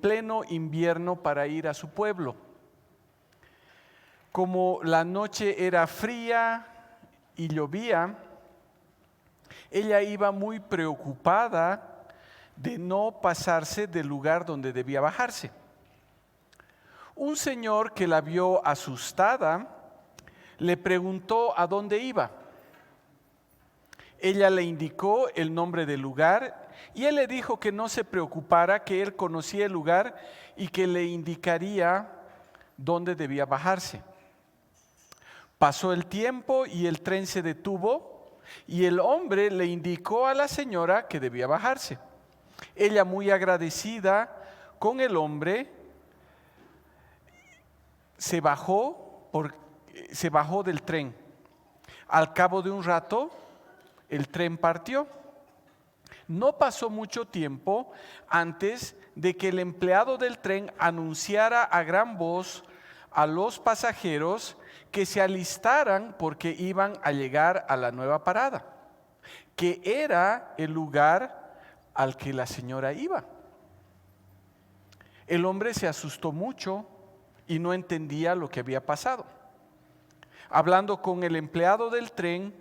pleno invierno para ir a su pueblo. Como la noche era fría y llovía, ella iba muy preocupada de no pasarse del lugar donde debía bajarse. Un señor que la vio asustada le preguntó a dónde iba. Ella le indicó el nombre del lugar y él le dijo que no se preocupara, que él conocía el lugar y que le indicaría dónde debía bajarse. Pasó el tiempo y el tren se detuvo y el hombre le indicó a la señora que debía bajarse. Ella, muy agradecida con el hombre, se bajó del tren. Al cabo de un rato, el tren partió. No pasó mucho tiempo antes de que el empleado del tren anunciara a gran voz a los pasajeros que se alistaran porque iban a llegar a la nueva parada, que era el lugar al que la señora iba. El hombre se asustó mucho y no entendía lo que había pasado. Hablando con el empleado del tren,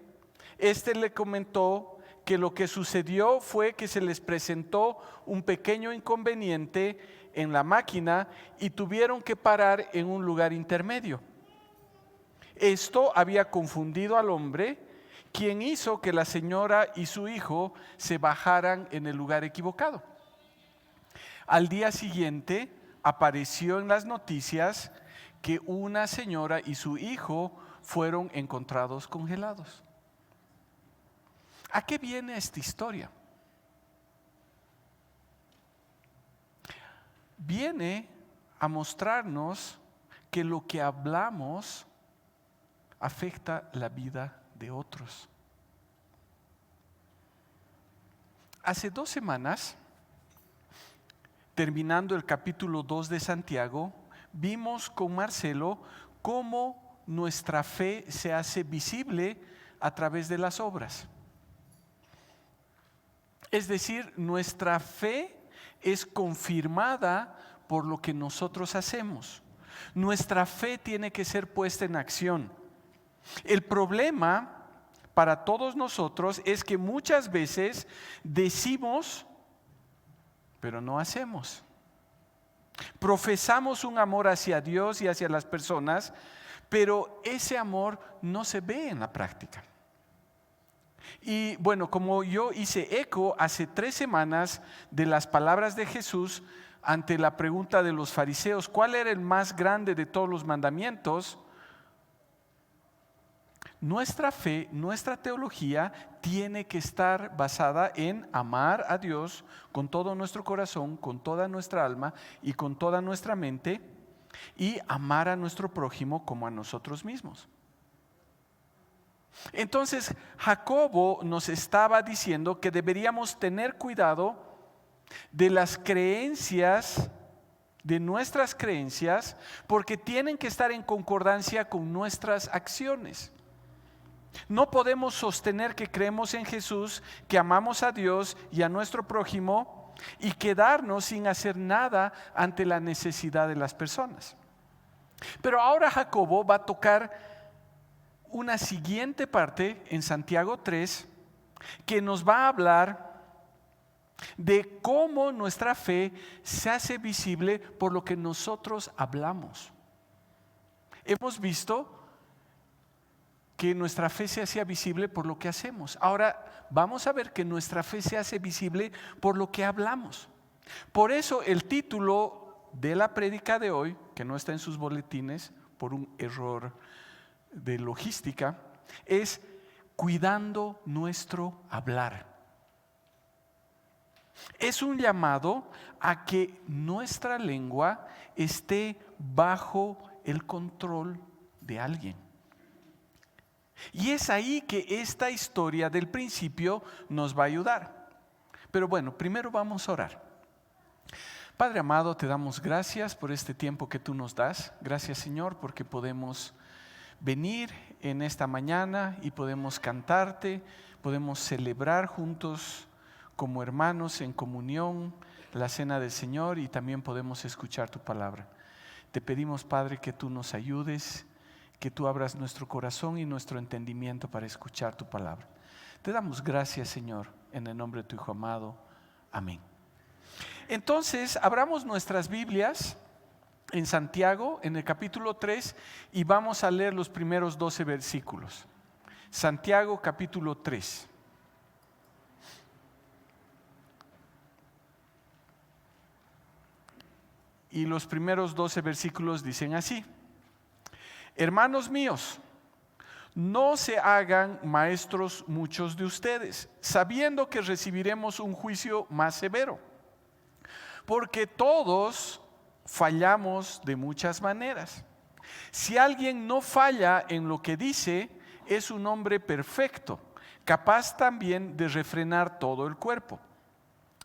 este le comentó que lo que sucedió fue que se les presentó un pequeño inconveniente en la máquina y tuvieron que parar en un lugar intermedio. Esto había confundido al hombre, quien hizo que la señora y su hijo se bajaran en el lugar equivocado. Al día siguiente apareció en las noticias que una señora y su hijo fueron encontrados congelados. ¿A qué viene esta historia? Viene a mostrarnos que lo que hablamos afecta la vida de otros. Hace 2 semanas, terminando el capítulo 2 de Santiago, vimos con Marcelo cómo nuestra fe se hace visible a través de las obras. Es decir, nuestra fe es confirmada por lo que nosotros hacemos. Nuestra fe tiene que ser puesta en acción. El problema para todos nosotros es que muchas veces decimos, pero no hacemos. Profesamos un amor hacia Dios y hacia las personas, pero ese amor no se ve en la práctica. Y bueno, como yo hice eco hace 3 semanas de las palabras de Jesús ante la pregunta de los fariseos, ¿cuál era el más grande de todos los mandamientos? Nuestra fe, nuestra teología tiene que estar basada en amar a Dios con todo nuestro corazón, con toda nuestra alma y con toda nuestra mente, y amar a nuestro prójimo como a nosotros mismos. Entonces, Jacobo nos estaba diciendo que deberíamos tener cuidado de las creencias, de nuestras creencias, porque tienen que estar en concordancia con nuestras acciones. No podemos sostener que creemos en Jesús, que amamos a Dios y a nuestro prójimo y quedarnos sin hacer nada ante la necesidad de las personas. Pero ahora Jacobo va a tocar una siguiente parte en Santiago 3 que nos va a hablar de cómo nuestra fe se hace visible por lo que nosotros hablamos. Hemos visto que nuestra fe se hacía visible por lo que hacemos. Ahora vamos a ver que nuestra fe se hace visible por lo que hablamos. Por eso el título de la prédica de hoy, que no está en sus boletines por un error de logística, es cuidando nuestro hablar. Es un llamado a que nuestra lengua esté bajo el control de alguien. Y es ahí que esta historia del principio nos va a ayudar. Pero bueno, primero vamos a orar. Padre amado, te damos gracias por este tiempo que tú nos das. Gracias, Señor, porque podemos venir en esta mañana y podemos cantarte, podemos celebrar juntos como hermanos en comunión la cena del Señor y también podemos escuchar tu palabra. Te pedimos, Padre, que tú nos ayudes, que tú abras nuestro corazón y nuestro entendimiento para escuchar tu palabra. Te damos gracias, Señor, en el nombre de tu Hijo amado. Amén. Entonces, abramos nuestras Biblias en Santiago, en el capítulo 3, y vamos a leer los primeros 12 versículos. Santiago, capítulo 3. Y los primeros 12 versículos dicen así: Hermanos míos, no se hagan maestros muchos de ustedes, sabiendo que recibiremos un juicio más severo, porque todos fallamos de muchas maneras. Si alguien no falla en lo que dice, es un hombre perfecto, capaz también de refrenar todo el cuerpo.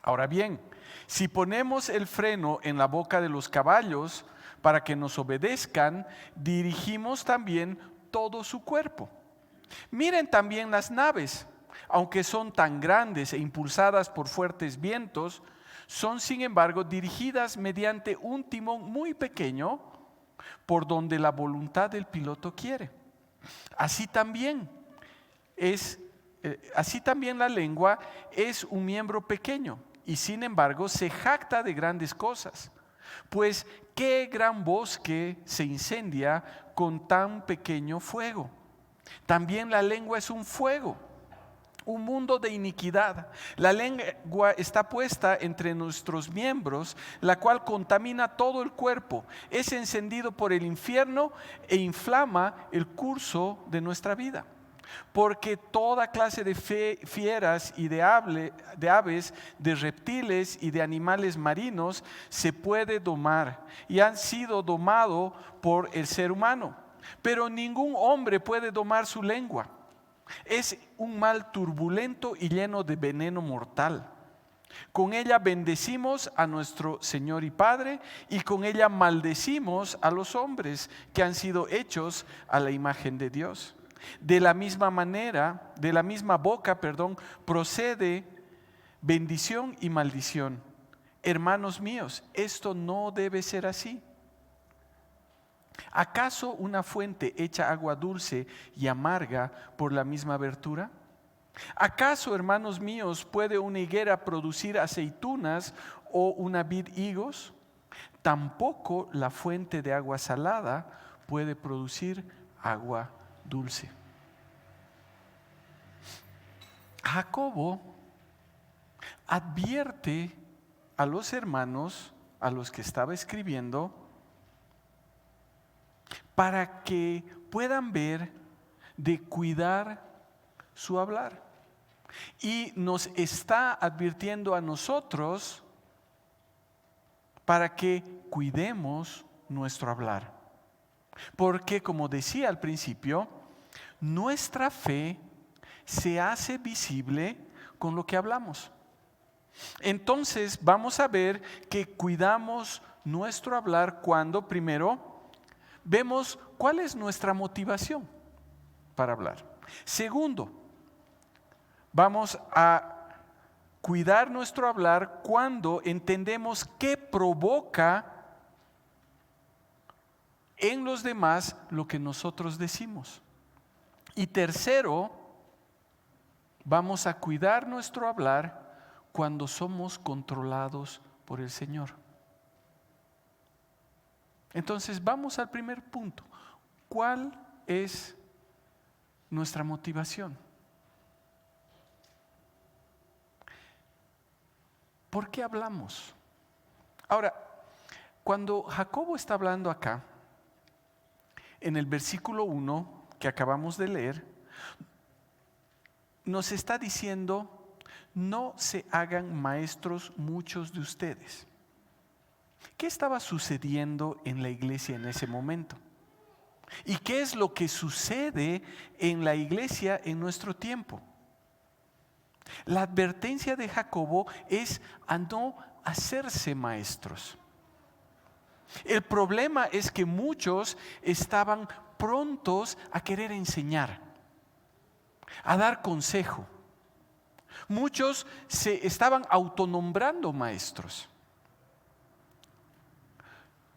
Ahora bien, si ponemos el freno en la boca de los caballos para que nos obedezcan, dirigimos también todo su cuerpo. Miren también las naves, aunque son tan grandes e impulsadas por fuertes vientos, son sin embargo dirigidas mediante un timón muy pequeño por donde la voluntad del piloto quiere. Así también la lengua es un miembro pequeño y sin embargo se jacta de grandes cosas. Pues qué gran bosque se incendia con tan pequeño fuego. También la lengua es un fuego, un mundo de iniquidad. La lengua está puesta entre nuestros miembros, la cual contamina todo el cuerpo, es encendido por el infierno e inflama el curso de nuestra vida. Porque toda clase de fieras y de aves, de reptiles y de animales marinos se puede domar y han sido domados por el ser humano. Pero ningún hombre puede domar su lengua. Es un mal turbulento y lleno de veneno mortal. Con ella bendecimos a nuestro Señor y Padre, y con ella maldecimos a los hombres que han sido hechos a la imagen de Dios. De la misma boca, procede bendición y maldición. Hermanos míos, esto no debe ser así. ¿Acaso una fuente echa agua dulce y amarga por la misma abertura? ¿Acaso, hermanos míos, puede una higuera producir aceitunas o una vid higos? Tampoco la fuente de agua salada puede producir agua dulce. Jacobo advierte a los hermanos a los que estaba escribiendo para que puedan ver de cuidar su hablar. Y nos está advirtiendo a nosotros para que cuidemos nuestro hablar. Porque, como decía al principio, nuestra fe se hace visible con lo que hablamos. Entonces vamos a ver que cuidamos nuestro hablar cuando primero vemos cuál es nuestra motivación para hablar. Segundo, vamos a cuidar nuestro hablar cuando entendemos qué provoca en los demás lo que nosotros decimos. Y tercero, vamos a cuidar nuestro hablar cuando somos controlados por el Señor. Entonces vamos al primer punto. ¿Cuál es nuestra motivación? ¿Por qué hablamos? Ahora, cuando Jacobo está hablando acá, en el versículo 1 que acabamos de leer, nos está diciendo: no se hagan maestros muchos de ustedes. ¿Qué estaba sucediendo en la iglesia en ese momento? ¿Y qué es lo que sucede en la iglesia en nuestro tiempo? La advertencia de Jacobo es a no hacerse maestros. El problema es que muchos estaban prontos a querer enseñar, a dar consejo. Muchos se estaban autonombrando maestros.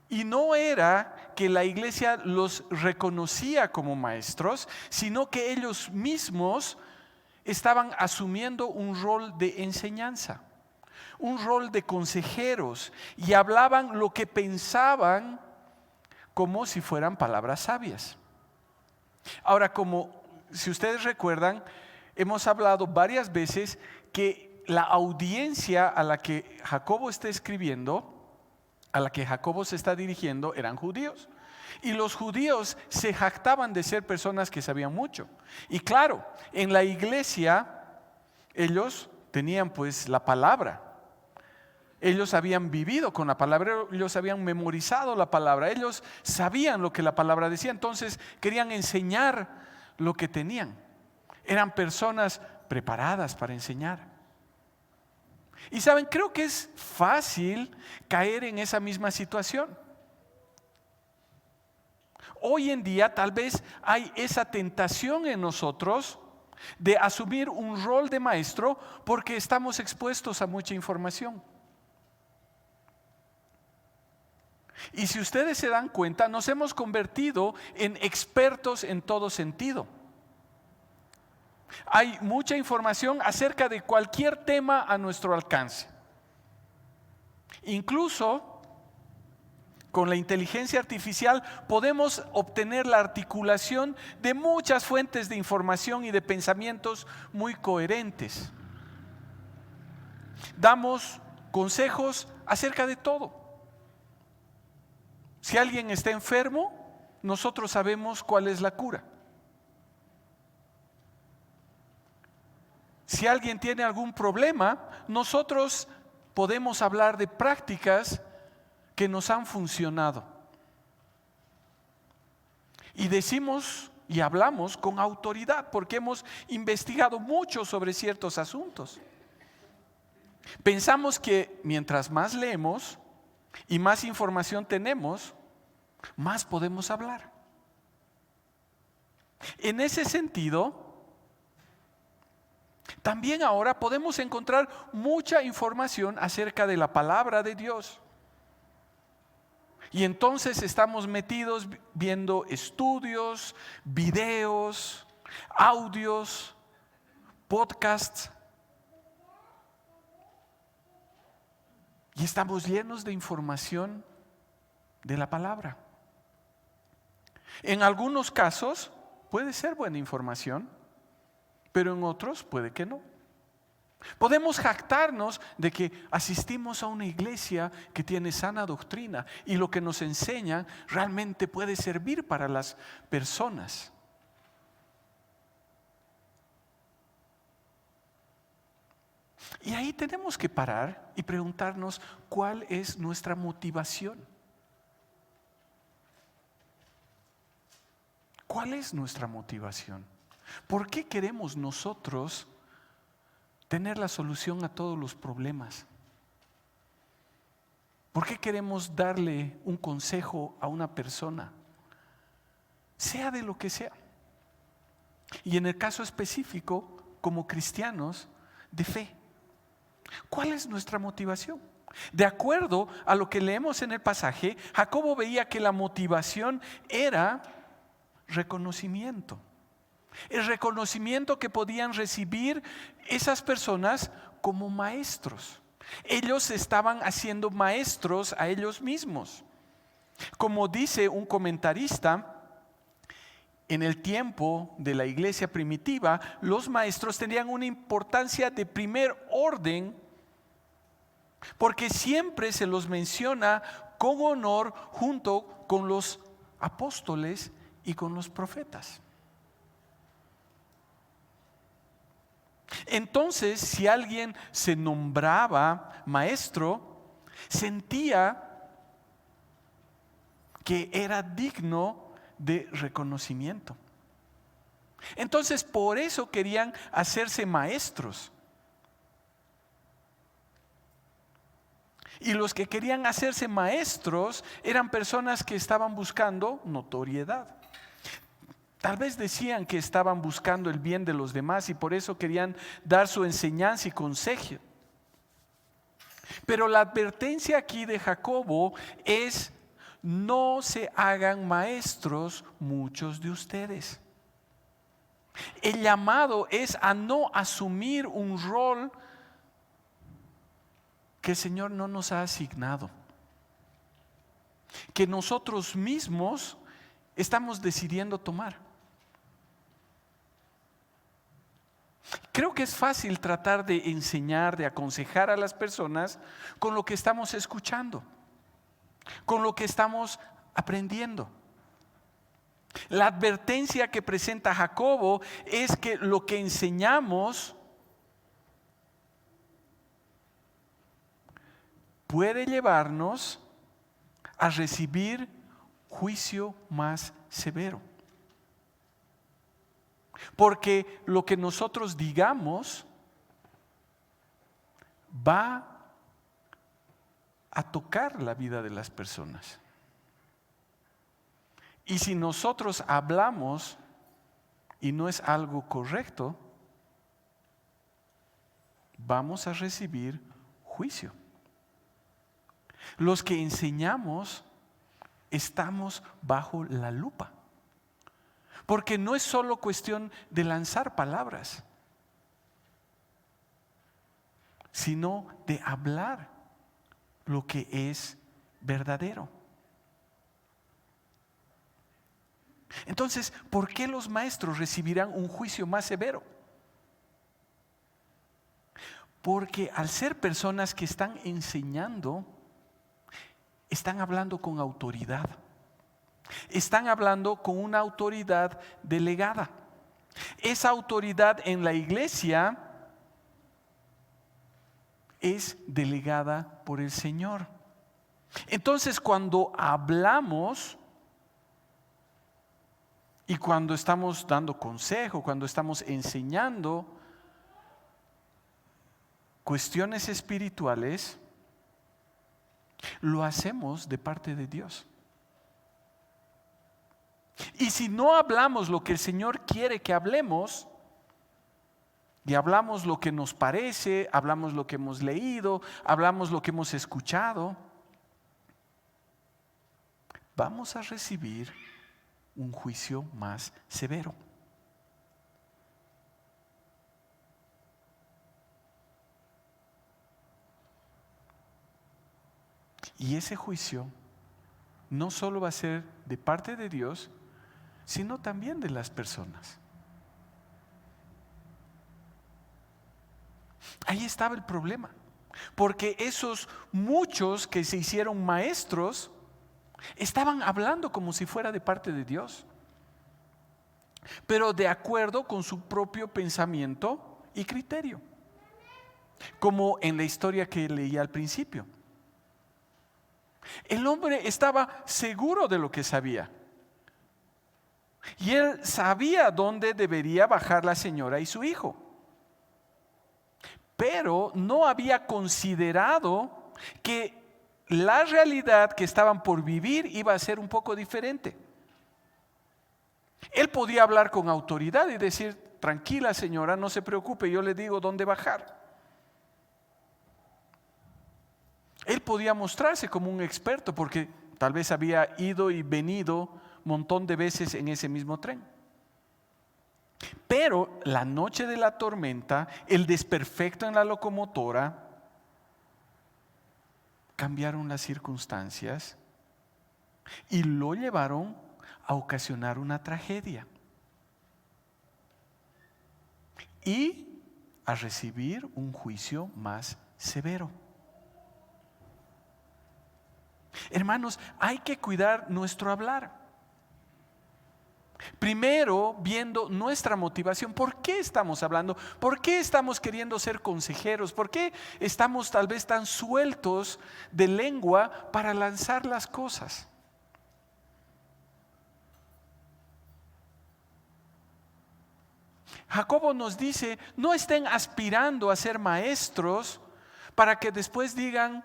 Y no era que la iglesia los reconocía como maestros, sino que ellos mismos estaban asumiendo un rol de enseñanza, un rol de consejeros, y hablaban lo que pensaban como si fueran palabras sabias. Ahora, si ustedes recuerdan, hemos hablado varias veces que la audiencia a la que Jacobo está escribiendo, a la que Jacobo se está dirigiendo, eran judíos. Y los judíos se jactaban de ser personas que sabían mucho. Y claro, en la iglesia ellos tenían pues la palabra. Ellos habían vivido con la palabra, ellos habían memorizado la palabra, ellos sabían lo que la palabra decía, entonces querían enseñar lo que tenían. Eran personas preparadas para enseñar. Y saben, creo que es fácil caer en esa misma situación. Hoy en día tal vez hay esa tentación en nosotros de asumir un rol de maestro porque estamos expuestos a mucha información. Y si ustedes se dan cuenta, nos hemos convertido en expertos en todo sentido. Hay mucha información acerca de cualquier tema a nuestro alcance. Incluso con la inteligencia artificial podemos obtener la articulación de muchas fuentes de información y de pensamientos muy coherentes. Damos consejos acerca de todo. Si alguien está enfermo, nosotros sabemos cuál es la cura. Si alguien tiene algún problema, nosotros podemos hablar de prácticas que nos han funcionado. Y decimos y hablamos con autoridad porque hemos investigado mucho sobre ciertos asuntos. Pensamos que mientras más leemos y más información tenemos, más podemos hablar. En ese sentido, también ahora podemos encontrar mucha información acerca de la palabra de Dios. Y entonces estamos metidos viendo estudios, videos, audios, podcasts. Y estamos llenos de información de la palabra. En algunos casos puede ser buena información, pero en otros puede que no. Podemos jactarnos de que asistimos a una iglesia que tiene sana doctrina y lo que nos enseña realmente puede servir para las personas. Y ahí tenemos que parar y preguntarnos cuál es nuestra motivación. ¿Cuál es nuestra motivación? ¿Por qué queremos nosotros tener la solución a todos los problemas? ¿Por qué queremos darle un consejo a una persona? Sea de lo que sea. Y en el caso específico, como cristianos de fe, ¿cuál es nuestra motivación? De acuerdo a lo que leemos en el pasaje, Jacobo veía que la motivación era reconocimiento. El reconocimiento que podían recibir esas personas como maestros. Ellos se estaban haciendo maestros a ellos mismos. Como dice un comentarista, en el tiempo de la iglesia primitiva, los maestros tenían una importancia de primer orden, porque siempre se los menciona con honor junto con los apóstoles y con los profetas. Entonces, si alguien se nombraba maestro, sentía que era digno de reconocimiento. Entonces, por eso querían hacerse maestros. Y los que querían hacerse maestros eran personas que estaban buscando notoriedad. Tal vez decían que estaban buscando el bien de los demás y por eso querían dar su enseñanza y consejo. Pero la advertencia aquí de Jacobo es: no se hagan maestros muchos de ustedes. El llamado es a no asumir un rol que el Señor no nos ha asignado, que nosotros mismos estamos decidiendo tomar. Creo que es fácil tratar de enseñar, de aconsejar a las personas con lo que estamos escuchando, con lo que estamos aprendiendo. La advertencia que presenta Jacobo es que lo que enseñamos puede llevarnos a recibir juicio más severo. Porque lo que nosotros digamos va a tocar la vida de las personas. Y si nosotros hablamos y no es algo correcto, vamos a recibir juicio. Los que enseñamos estamos bajo la lupa. Porque no es solo cuestión de lanzar palabras, sino de hablar lo que es verdadero. Entonces, ¿por qué los maestros recibirán un juicio más severo? Porque al ser personas que están enseñando, están hablando con autoridad. Están hablando con una autoridad delegada. Esa autoridad en la iglesia es delegada por el Señor. Entonces, cuando hablamos y cuando estamos dando consejo, cuando estamos enseñando cuestiones espirituales, lo hacemos de parte de Dios. Y si no hablamos lo que el Señor quiere que hablemos, y hablamos lo que nos parece, hablamos lo que hemos leído, hablamos lo que hemos escuchado, vamos a recibir un juicio más severo. Y ese juicio no solo va a ser de parte de Dios, sino también de las personas. Ahí estaba el problema, porque esos muchos que se hicieron maestros estaban hablando como si fuera de parte de Dios, pero de acuerdo con su propio pensamiento y criterio, como en la historia que leí al principio. El hombre estaba seguro de lo que sabía. Y él sabía dónde debería bajar la señora y su hijo. Pero no había considerado que la realidad que estaban por vivir iba a ser un poco diferente. Él podía hablar con autoridad y decir: tranquila señora, no se preocupe, yo le digo dónde bajar. Él podía mostrarse como un experto porque tal vez había ido y venido un montón de veces en ese mismo tren. Pero la noche de la tormenta, el desperfecto en la locomotora, cambiaron las circunstancias y lo llevaron a ocasionar una tragedia y a recibir un juicio más severo. Hermanos, hay que cuidar nuestro hablar. Primero, viendo nuestra motivación. ¿Por qué estamos hablando? ¿Por qué estamos queriendo ser consejeros? ¿Por qué estamos tal vez tan sueltos de lengua para lanzar las cosas? Jacobo nos dice: no estén aspirando a ser maestros para que después digan: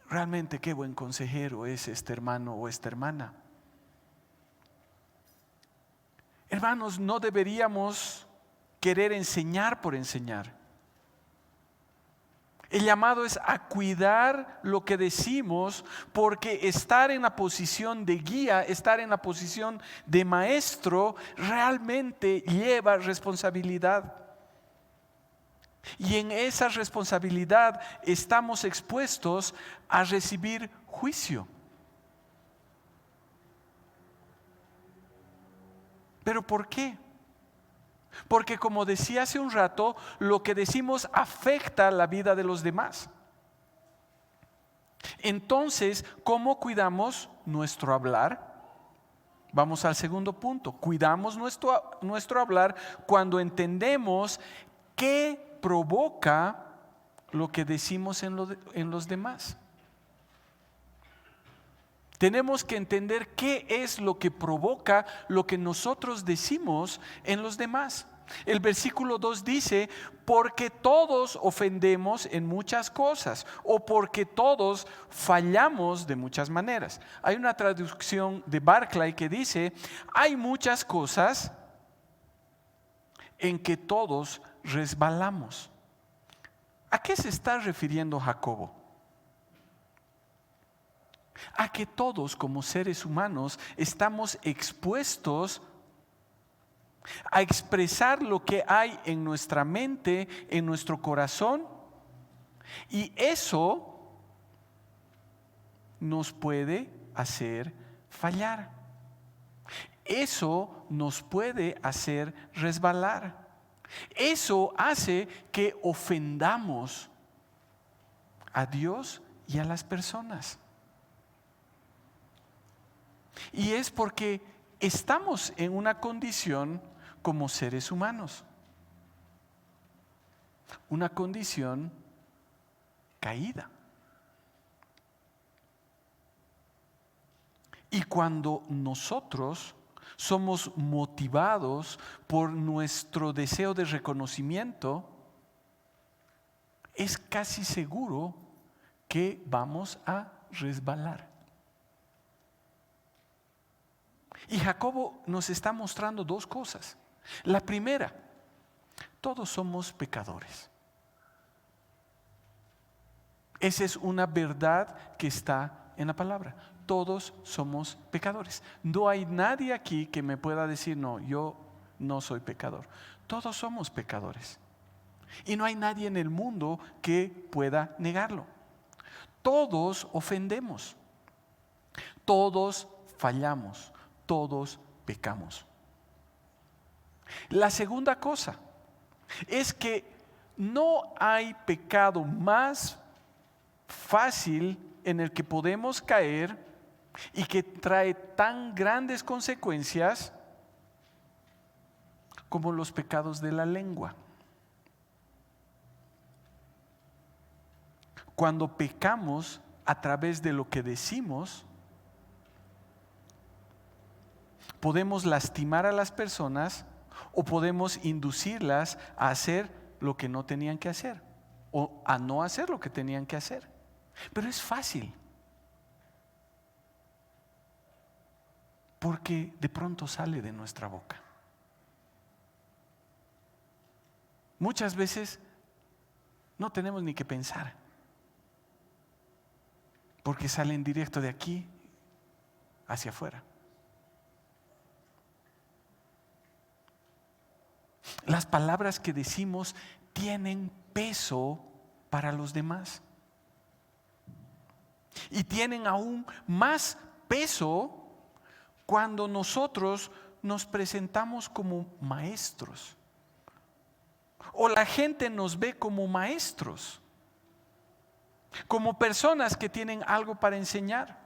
realmente qué buen consejero es este hermano o esta hermana. Hermanos, no deberíamos querer enseñar por enseñar. El llamado es a cuidar lo que decimos, porque estar en la posición de guía, estar en la posición de maestro, realmente lleva responsabilidad. Y en esa responsabilidad estamos expuestos a recibir juicio. ¿Pero por qué? Porque como decía hace un rato, lo que decimos afecta la vida de los demás. Entonces, ¿cómo cuidamos nuestro hablar? Vamos al segundo punto. Cuidamos nuestro hablar cuando entendemos qué provoca lo que decimos en los demás. Tenemos que entender qué es lo que provoca lo que nosotros decimos en los demás. El versículo 2 dice, porque todos ofendemos en muchas cosas o porque todos fallamos de muchas maneras. Hay una traducción de Barclay que dice, hay muchas cosas en que todos resbalamos. ¿A qué se está refiriendo Jacobo? A que todos como seres humanos estamos expuestos a expresar lo que hay en nuestra mente, en nuestro corazón, y eso nos puede hacer fallar. Eso nos puede hacer resbalar. Eso hace que ofendamos a Dios y a las personas. Y es porque estamos en una condición como seres humanos, una condición caída. Y cuando nosotros somos motivados por nuestro deseo de reconocimiento, es casi seguro que vamos a resbalar. Y Jacobo nos está mostrando dos cosas. La primera, todos somos pecadores. Esa es una verdad que está en la palabra. Todos somos pecadores. No hay nadie aquí que me pueda decir, no, yo no soy pecador. Todos somos pecadores. Y no hay nadie en el mundo que pueda negarlo. Todos ofendemos. Todos fallamos. Todos pecamos. La segunda cosa es que no hay pecado más fácil en el que podemos caer y que trae tan grandes consecuencias como los pecados de la lengua. Cuando pecamos a través de lo que decimos, podemos lastimar a las personas o podemos inducirlas a hacer lo que no tenían que hacer o a no hacer lo que tenían que hacer. Pero es fácil, porque de pronto sale de nuestra boca. Muchas veces no tenemos ni que pensar, porque salen directo de aquí hacia afuera. Las palabras que decimos tienen peso para los demás. Y tienen aún más peso cuando nosotros nos presentamos como maestros. O la gente nos ve como maestros, como personas que tienen algo para enseñar.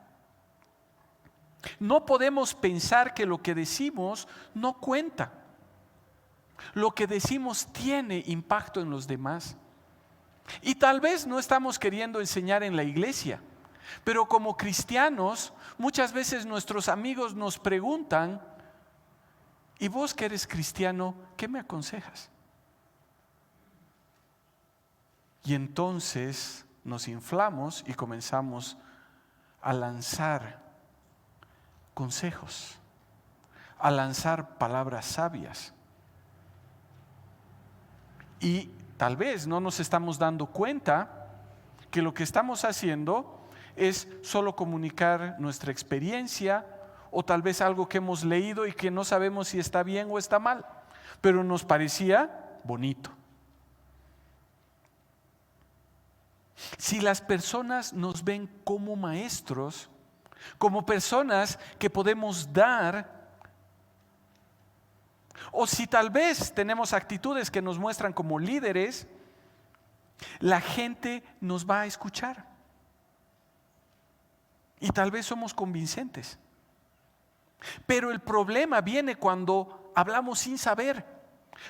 No podemos pensar que lo que decimos no cuenta. Lo que decimos tiene impacto en los demás. Y tal vez no estamos queriendo enseñar en la iglesia, pero como cristianos, muchas veces nuestros amigos nos preguntan, ¿y vos que eres cristiano, qué me aconsejas? Y entonces nos inflamos y comenzamos a lanzar consejos, a lanzar palabras sabias. Y tal vez no nos estamos dando cuenta que lo que estamos haciendo es solo comunicar nuestra experiencia o tal vez algo que hemos leído y que no sabemos si está bien o está mal, pero nos parecía bonito. Si las personas nos ven como maestros, como personas que podemos dar, o si tal vez tenemos actitudes que nos muestran como líderes, la gente nos va a escuchar. Y tal vez somos convincentes. Pero el problema viene cuando hablamos sin saber,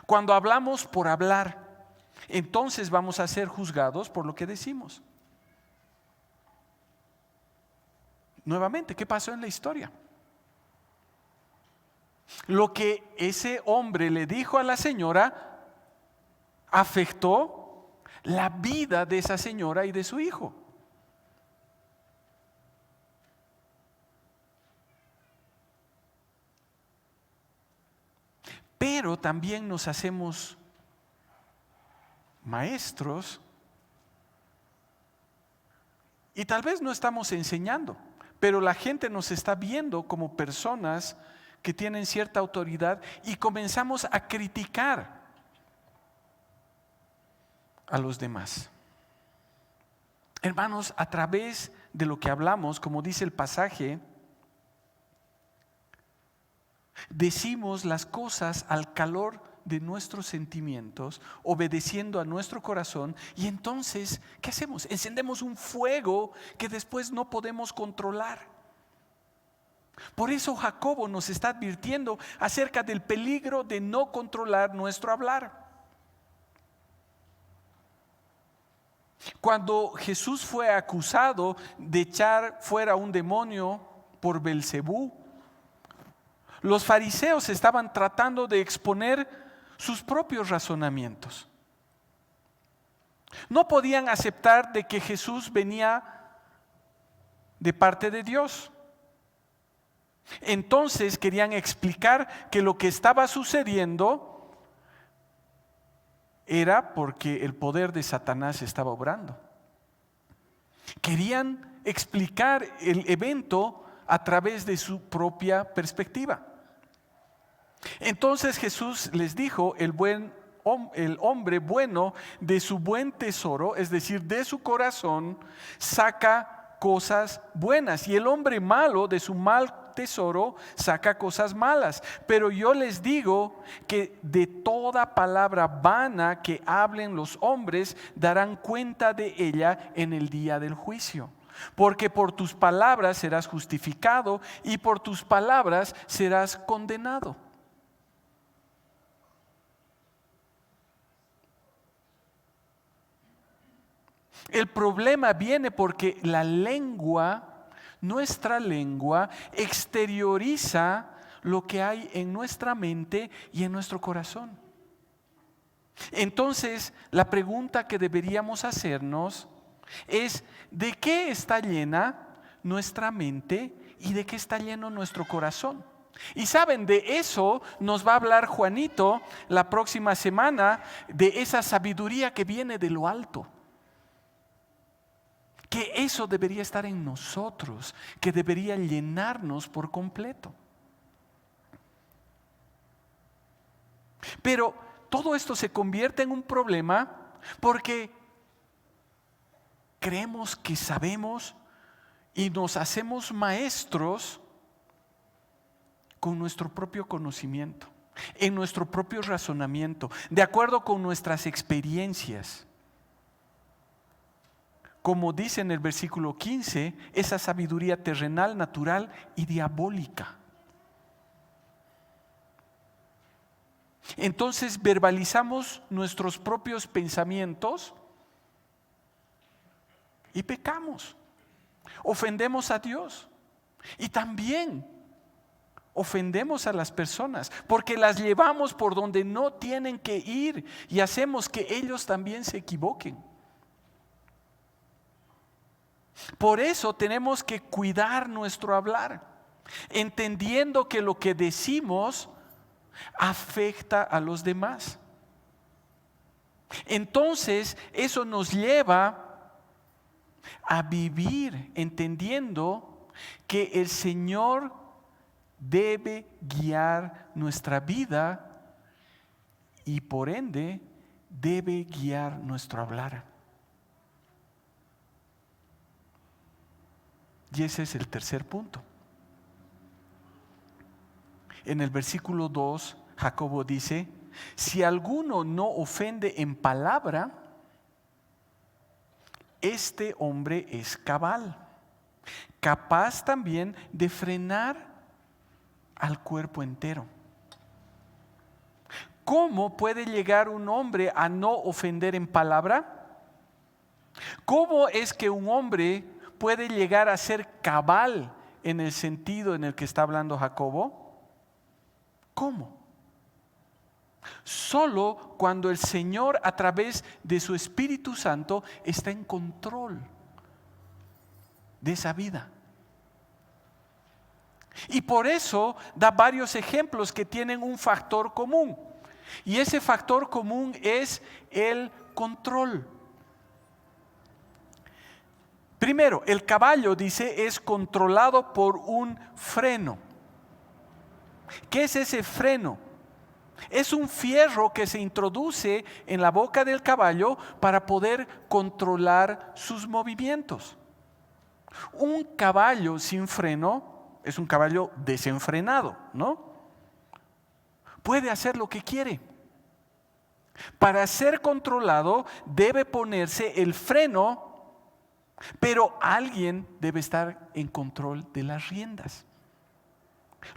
cuando hablamos por hablar. Entonces vamos a ser juzgados por lo que decimos. Nuevamente, ¿qué pasó en la historia? Lo que ese hombre le dijo a la señora afectó la vida de esa señora y de su hijo. Pero también nos hacemos maestros y tal vez no estamos enseñando, pero la gente nos está viendo como personas que tienen cierta autoridad y comenzamos a criticar a los demás. Hermanos, a través de lo que hablamos, como dice el pasaje, decimos las cosas al calor de nuestros sentimientos, obedeciendo a nuestro corazón, y entonces, ¿qué hacemos? Encendemos un fuego que después no podemos controlar. Por eso Jacobo nos está advirtiendo acerca del peligro de no controlar nuestro hablar. Cuando Jesús fue acusado de echar fuera un demonio por Belcebú, los fariseos estaban tratando de exponer sus propios razonamientos. No podían aceptar de que Jesús venía de parte de Dios. Entonces querían explicar que lo que estaba sucediendo era porque el poder de Satanás estaba obrando. Querían explicar el evento a través de su propia perspectiva. Entonces Jesús les dijo: el hombre bueno de su buen tesoro, es decir, de su corazón, saca cosas buenas, y el hombre malo de su mal tesoro saca cosas malas. Pero yo les digo que de toda palabra vana que hablen los hombres darán cuenta de ella en el día del juicio. Porque por tus palabras serás justificado y por tus palabras serás condenado. El problema viene porque la lengua, nuestra lengua, exterioriza lo que hay en nuestra mente y en nuestro corazón. Entonces, la pregunta que deberíamos hacernos es: ¿de qué está llena nuestra mente y de qué está lleno nuestro corazón? Y saben, de eso nos va a hablar Juanito la próxima semana, de esa sabiduría que viene de lo alto. Que eso debería estar en nosotros, que debería llenarnos por completo. Pero todo esto se convierte en un problema porque creemos que sabemos y nos hacemos maestros con nuestro propio conocimiento, en nuestro propio razonamiento, de acuerdo con nuestras experiencias. Como dice en el versículo 15, esa sabiduría terrenal, natural y diabólica. Entonces verbalizamos nuestros propios pensamientos y pecamos. Ofendemos a Dios y también ofendemos a las personas porque las llevamos por donde no tienen que ir y hacemos que ellos también se equivoquen. Por eso tenemos que cuidar nuestro hablar, entendiendo que lo que decimos afecta a los demás. Entonces eso nos lleva a vivir entendiendo que el Señor debe guiar nuestra vida y por ende debe guiar nuestro hablar. Y ese es el tercer punto. En el versículo 2, Jacobo dice: si alguno no ofende en palabra, este hombre es cabal, capaz también de frenar al cuerpo entero. ¿Cómo puede llegar un hombre a no ofender en palabra? ¿Cómo es que un hombre puede llegar a ser cabal en el sentido en el que está hablando Jacobo? ¿Cómo? Solo cuando el Señor, a través de su Espíritu Santo, está en control de esa vida. Y por eso da varios ejemplos que tienen un factor común. Y ese factor común es el control. Primero, el caballo, dice, es controlado por un freno. ¿Qué es ese freno? Es un fierro que se introduce en la boca del caballo para poder controlar sus movimientos. Un caballo sin freno es un caballo desenfrenado, ¿no? Puede hacer lo que quiere. Para ser controlado debe ponerse el freno, pero alguien debe estar en control de las riendas.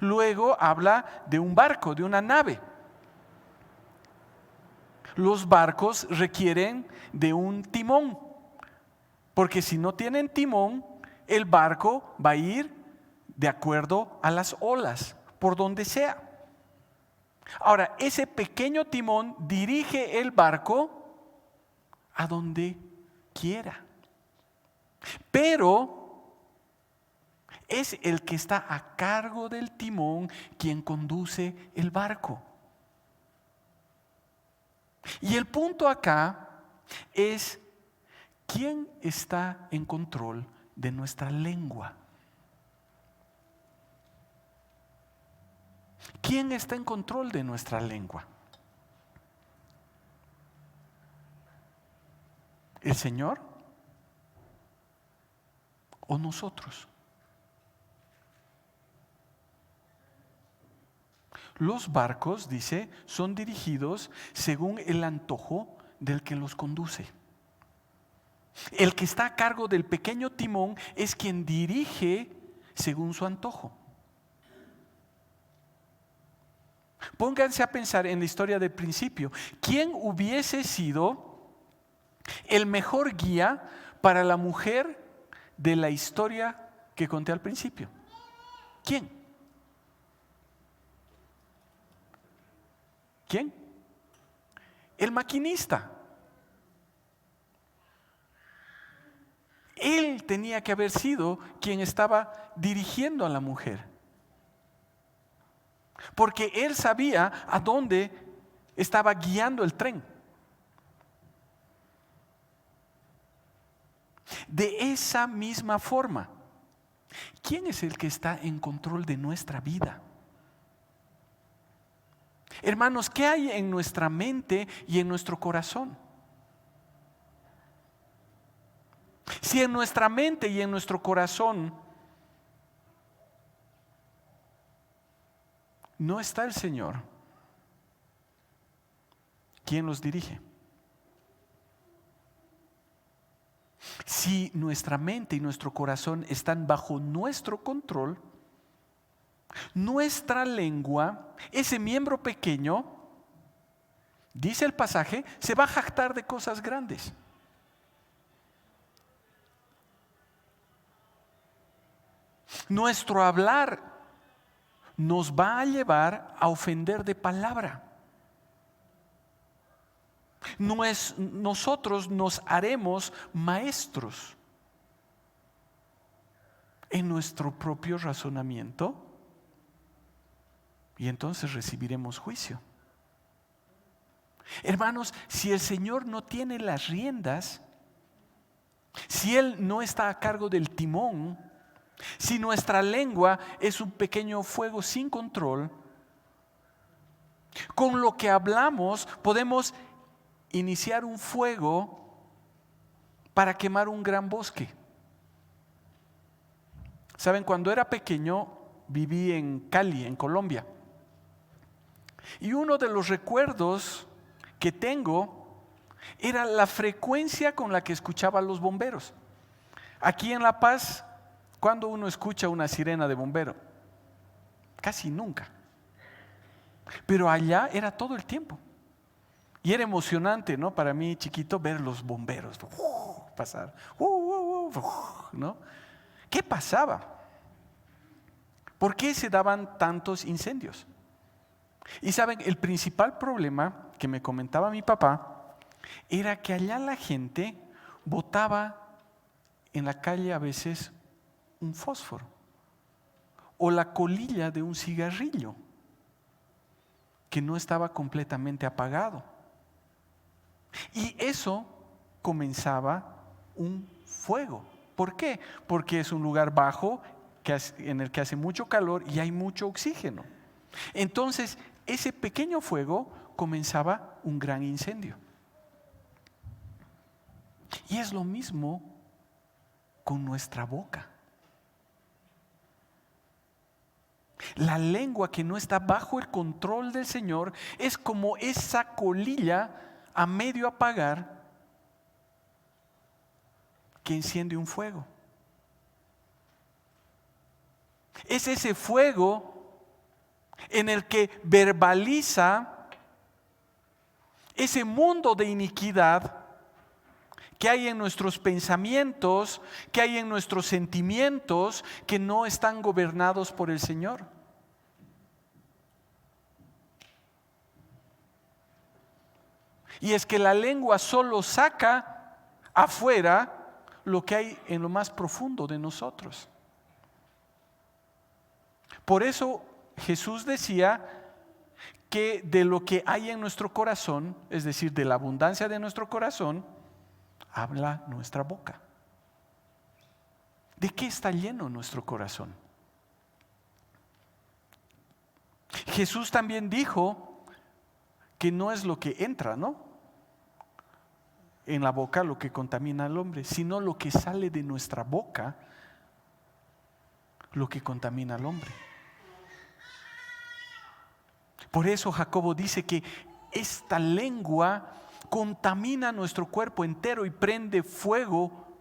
Luego habla de un barco, de una nave. Los barcos requieren de un timón, porque si no tienen timón, el barco va a ir de acuerdo a las olas, por donde sea. Ahora, ese pequeño timón dirige el barco a donde quiera. Pero es el que está a cargo del timón quien conduce el barco. Y el punto acá es: ¿quién está en control de nuestra lengua? ¿Quién está en control de nuestra lengua? ¿El Señor o nosotros? Los barcos, dice, son dirigidos según el antojo del que los conduce. El que está a cargo del pequeño timón es quien dirige según su antojo. Pónganse a pensar en la historia del principio. ¿Quién hubiese sido el mejor guía para la mujer de la historia que conté al principio? ¿Quién? ¿Quién? El maquinista. Él tenía que haber sido quien estaba dirigiendo a la mujer, porque él sabía a dónde estaba guiando el tren. De esa misma forma, ¿quién es el que está en control de nuestra vida? Hermanos, ¿qué hay en nuestra mente y en nuestro corazón? Si en nuestra mente y en nuestro corazón no está el Señor, ¿quién los dirige? Si nuestra mente y nuestro corazón están bajo nuestro control, nuestra lengua, ese miembro pequeño, dice el pasaje, se va a jactar de cosas grandes. Nuestro hablar nos va a llevar a ofender de palabra. Nosotros nos haremos maestros en nuestro propio razonamiento y entonces recibiremos juicio. Hermanos, si el Señor no tiene las riendas, si Él no está a cargo del timón, si nuestra lengua es un pequeño fuego sin control, con lo que hablamos podemos iniciar un fuego para quemar un gran bosque. Saben, cuando era pequeño viví en Cali, en Colombia. Y uno de los recuerdos que tengo era la frecuencia con la que escuchaba a los bomberos. Aquí en La Paz, ¿cuándo uno escucha una sirena de bombero? Casi nunca. Pero allá era todo el tiempo. Y era emocionante, ¿no? Para mí, chiquito, ver los bomberos pasar. ¿No? ¿Qué pasaba? ¿Por qué se daban tantos incendios? Y saben, el principal problema que me comentaba mi papá era que allá la gente botaba en la calle a veces un fósforo o la colilla de un cigarrillo que no estaba completamente apagado. Y eso comenzaba un fuego. ¿Por qué? Porque es un lugar bajo en el que hace mucho calor y hay mucho oxígeno. Entonces, ese pequeño fuego comenzaba un gran incendio. Y es lo mismo con nuestra boca. La lengua que no está bajo el control del Señor es como esa colilla a medio apagar que enciende un fuego. Es ese fuego en el que verbaliza ese mundo de iniquidad que hay en nuestros pensamientos, que hay en nuestros sentimientos, que no están gobernados por el Señor. Y es que la lengua solo saca afuera lo que hay en lo más profundo de nosotros. Por eso Jesús decía que de lo que hay en nuestro corazón, es decir, de la abundancia de nuestro corazón, habla nuestra boca. ¿De qué está lleno nuestro corazón? Jesús también dijo que no es lo que entra, ¿no?, en la boca lo que contamina al hombre, sino lo que sale de nuestra boca, lo que contamina al hombre. Por eso Jacobo dice que esta lengua contamina nuestro cuerpo entero y prende fuego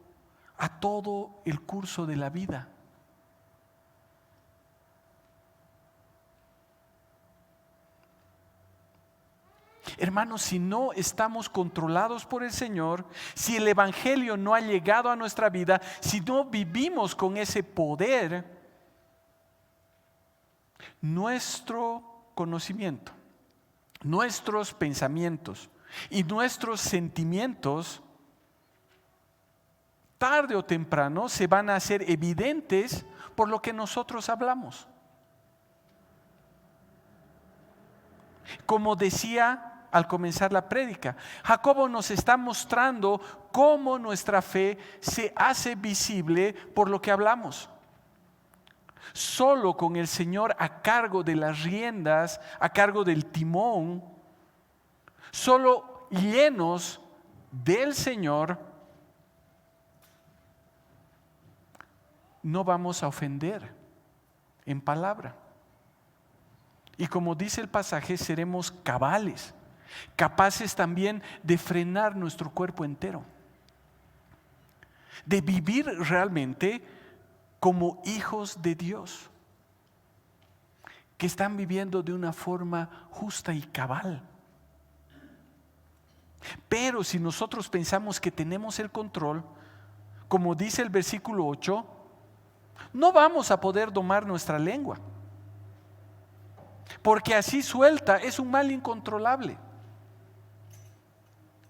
a todo el curso de la vida. Hermanos, si no estamos controlados por el Señor, si el Evangelio no ha llegado a nuestra vida, si no vivimos con ese poder, nuestro conocimiento, nuestros pensamientos y nuestros sentimientos, tarde o temprano se van a hacer evidentes por lo que nosotros hablamos. Como decía al comenzar la prédica, Jacobo nos está mostrando cómo nuestra fe se hace visible por lo que hablamos. Solo con el Señor a cargo de las riendas, a cargo del timón, solo llenos del Señor, no vamos a ofender en palabra. Y como dice el pasaje, seremos cabales, capaces también de frenar nuestro cuerpo entero, de vivir realmente como hijos de Dios, que están viviendo de una forma justa y cabal. Pero si nosotros pensamos que tenemos el control, como dice el versículo 8, no vamos a poder domar nuestra lengua, porque así suelta es un mal incontrolable,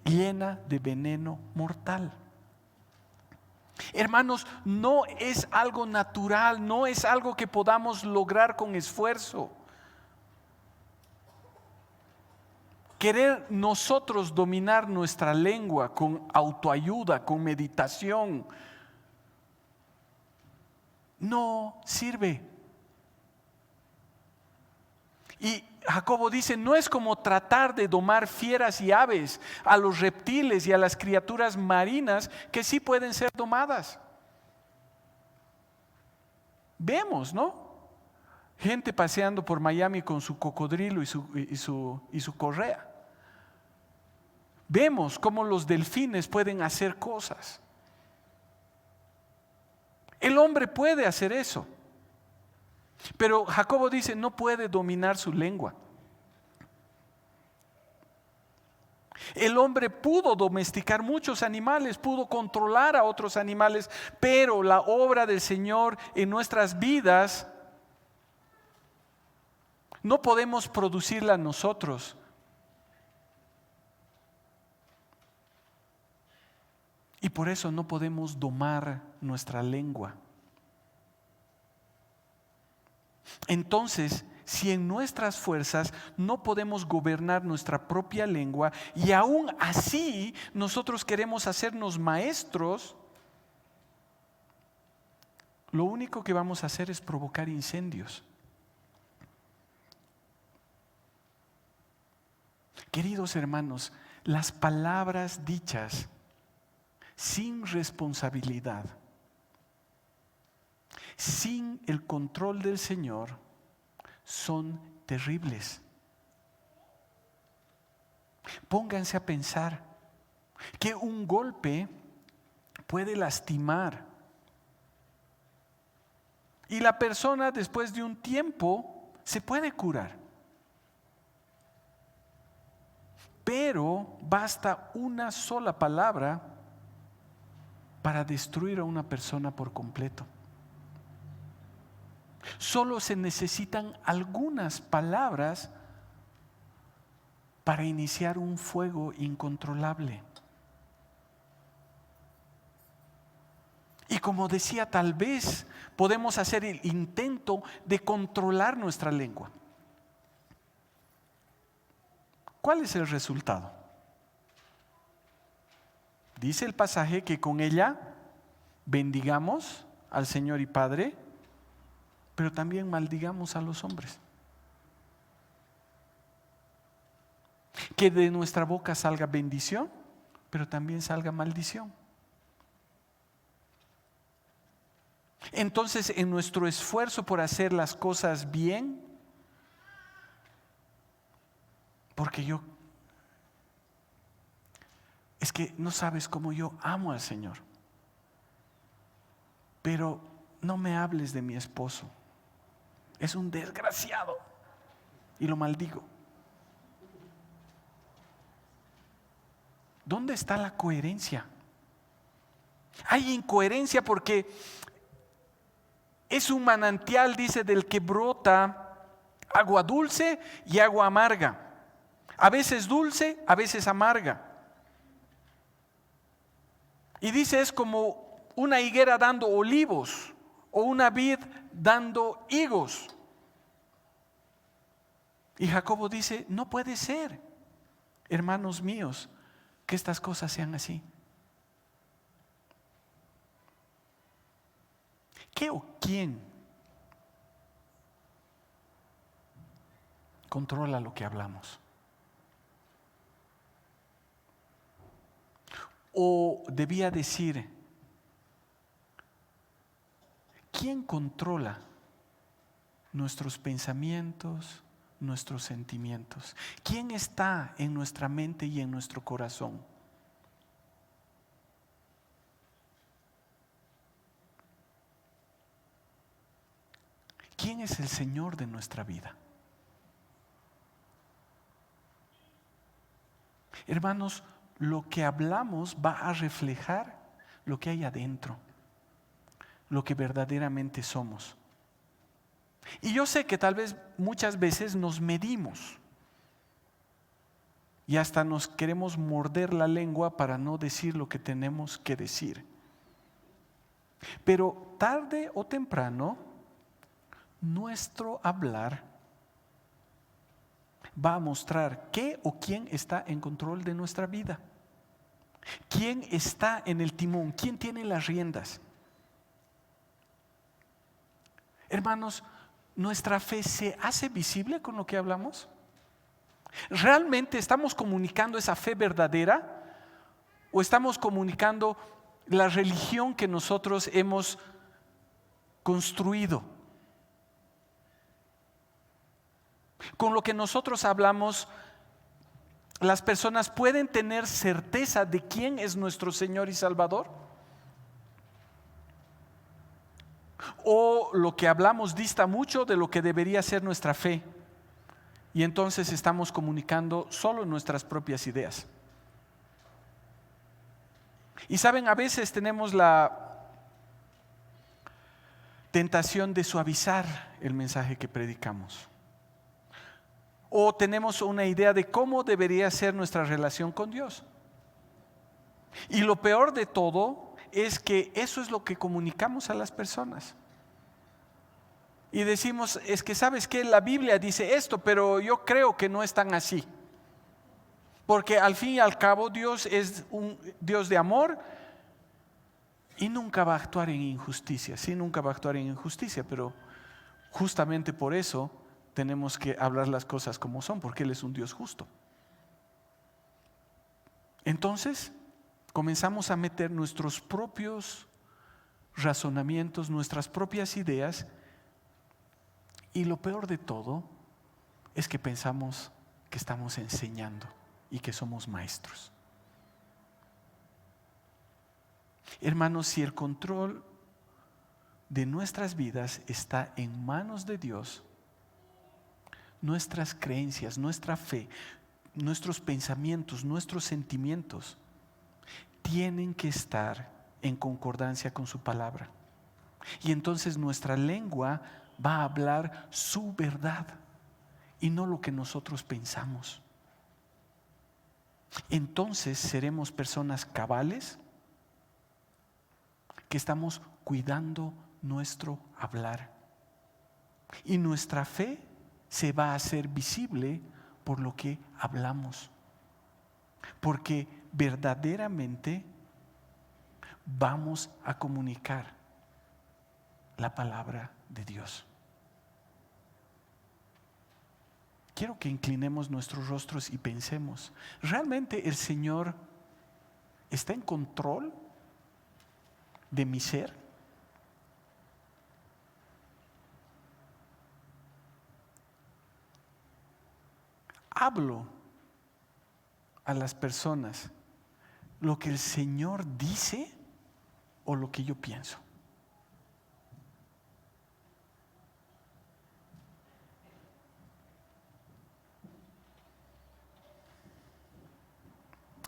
llena de veneno mortal. Hermanos, no es algo natural, no es algo que podamos lograr con esfuerzo. querer nosotros dominar nuestra lengua con autoayuda, con meditación, no sirve. Y Jacobo dice, no es como tratar de domar fieras y aves, a los reptiles y a las criaturas marinas que sí pueden ser domadas. Vemos, ¿no? Gente paseando por Miami con su cocodrilo y su correa. Vemos cómo los delfines pueden hacer cosas. El hombre puede hacer eso. Pero Jacobo dice, no puede dominar su lengua. El hombre pudo domesticar muchos animales, pudo controlar a otros animales, pero la obra del Señor en nuestras vidas no podemos producirla nosotros. Y por eso no podemos domar nuestra lengua. Entonces, si en nuestras fuerzas no podemos gobernar nuestra propia lengua y aún así nosotros queremos hacernos maestros, lo único que vamos a hacer es provocar incendios. Queridos hermanos, las palabras dichas sin responsabilidad, sin el control del Señor, son terribles. Pónganse a pensar que un golpe puede lastimar y la persona después de un tiempo se puede curar. Pero basta una sola palabra para destruir a una persona por completo. Solo se necesitan algunas palabras para iniciar un fuego incontrolable. Y como decía, tal vez podemos hacer el intento de controlar nuestra lengua. ¿Cuál es el resultado? Dice el pasaje que con ella bendigamos al Señor y Padre, pero también maldigamos a los hombres. Que de nuestra boca salga bendición, pero también salga maldición. Entonces, en nuestro esfuerzo por hacer las cosas bien, porque es que no sabes cómo yo amo al Señor, pero no me hables de mi esposo, es un desgraciado, y lo maldigo. ¿Dónde está la coherencia? Hay incoherencia porque es un manantial, dice, del que brota agua dulce y agua amarga. A veces dulce, a veces amarga. Y dice, es como una higuera dando olivos o una vid dando higos. Y Jacobo dice, no puede ser, hermanos míos, que estas cosas sean así. ¿Qué o quién controla lo que hablamos? O debía decir, ¿quién controla nuestros pensamientos, nuestros sentimientos? ¿Quién está en nuestra mente y en nuestro corazón? ¿Quién es el Señor de nuestra vida? Hermanos, lo que hablamos va a reflejar lo que hay adentro, lo que verdaderamente somos. Y yo sé que tal vez muchas veces nos medimos y hasta nos queremos morder la lengua para no decir lo que tenemos que decir. Pero tarde o temprano, nuestro hablar va a mostrar qué o quién está en control de nuestra vida. ¿Quién está en el timón? ¿Quién tiene las riendas? Hermanos, ¿nuestra fe se hace visible con lo que hablamos? ¿Realmente estamos comunicando esa fe verdadera? ¿O estamos comunicando la religión que nosotros hemos construido? Con lo que nosotros hablamos, ¿las personas pueden tener certeza de quién es nuestro Señor y Salvador? ¿O lo que hablamos dista mucho de lo que debería ser nuestra fe? Y entonces estamos comunicando solo nuestras propias ideas. Y saben, a veces tenemos la tentación de suavizar el mensaje que predicamos. O tenemos una idea de cómo debería ser nuestra relación con Dios. Y lo peor de todo es que eso es lo que comunicamos a las personas. Y decimos, es que sabes que la Biblia dice esto, pero yo creo que no es tan así. Porque al fin y al cabo Dios es un Dios de amor y nunca va a actuar en injusticia. Sí, nunca va a actuar en injusticia, pero justamente por eso tenemos que hablar las cosas como son, porque Él es un Dios justo. Entonces, comenzamos a meter nuestros propios razonamientos, nuestras propias ideas, y lo peor de todo es que pensamos que estamos enseñando y que somos maestros. Hermanos, si el control de nuestras vidas está en manos de Dios, nuestras creencias, nuestra fe, nuestros pensamientos, nuestros sentimientos tienen que estar en concordancia con su palabra. Y entonces nuestra lengua va a hablar su verdad y no lo que nosotros pensamos. Entonces seremos personas cabales que estamos cuidando nuestro hablar. Y nuestra fe se va a hacer visible por lo que hablamos. Porque verdaderamente vamos a comunicar la palabra de Dios. Quiero que inclinemos nuestros rostros y pensemos, ¿realmente el Señor está en control de mi ser? Hablo a las personas lo que el Señor dice o lo que yo pienso.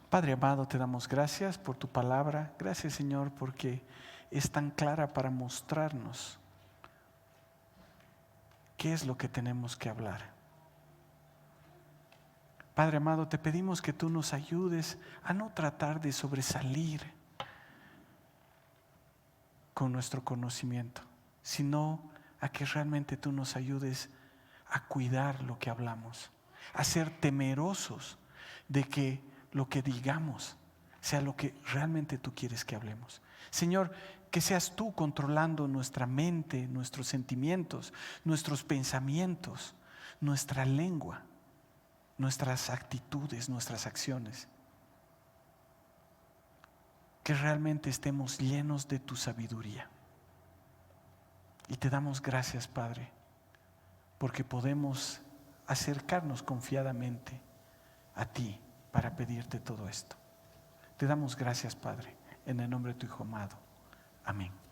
Padre amado, te damos gracias por tu palabra. Gracias, Señor, porque es tan clara para mostrarnos qué es lo que tenemos que hablar. Padre amado, te pedimos que tú nos ayudes a no tratar de sobresalir con nuestro conocimiento, sino a que realmente tú nos ayudes a cuidar lo que hablamos, a ser temerosos de que lo que digamos sea lo que realmente tú quieres que hablemos. Señor, que seas tú controlando nuestra mente, nuestros sentimientos, nuestros pensamientos, nuestra lengua, nuestras actitudes, nuestras acciones. Que realmente estemos llenos de tu sabiduría. Y te damos gracias, Padre, porque podemos acercarnos confiadamente a ti para pedirte todo esto. Te damos gracias, Padre, en el nombre de tu Hijo amado. Amén.